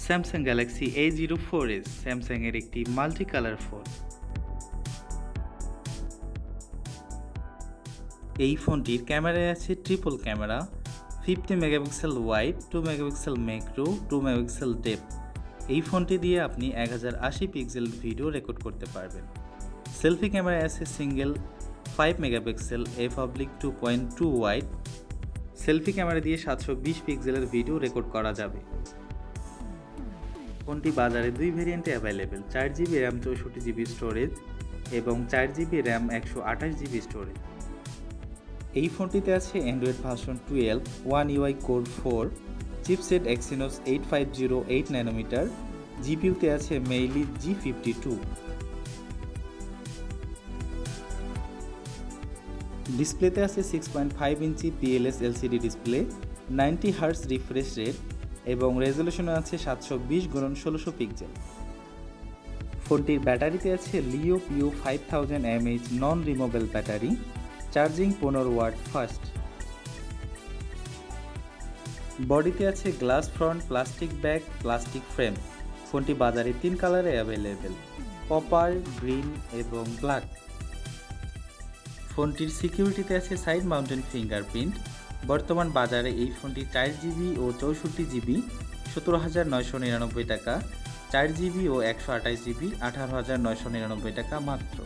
Samsung Galaxy A04S স্যামসাংয়ের একটি multi colour phone. এই ফোনটির ক্যামেরায় আছে triple camera, 50 megapixel wide, 2 megapixel macro, 2 megapixel depth. এই ফোনটি দিয়ে আপনি 1080 পিক্সেল ভিডিও রেকর্ড করতে পারবেন। সেলফি ক্যামেরায় আছে single 5 megapixel f/2.2 wide. Selfie camera দিয়ে 720 পিক্সেলের ভিডিও রেকর্ড করা যাবে। ফোনটি বাজারে দুই ভেরিয়েন্টে available, 4GB RAM 64GB storage এবং 4GB র্যাম 128GB স্টোরেজ। এই ফোনটিতে আছে Android version 12, One UI Core 4, chipset Exynos 8508 nanometre, জিপিইউতে আছে মেইলি G52। ডিসপ্লেতে আছে 6.5 inch PLS LCD display, 90 hertz refresh rate এবং রেজলিউশনে আছে 720x1600 পিক্সেল। ফোনটির ব্যাটারিতে আছে লিও পিও 5000 mAh non removable battery, charging 15 watt fast. বডিতে আছে glass front, plastic back, plastic frame. ফোনটি বাজারে 3 কালারে অ্যাভেলেবেল, কপার, গ্রিন এবং ব্ল্যাক। ফোনটির সিকিউরিটিতে আছে সাইড মাউন্টেন ফিঙ্গারপ্রিন্ট। বর্তমান বাজারে এই ফোনটি 4GB ও 64GB 17,999 টাকা, 4GB ও 128GB 18,999 টাকা মাত্র।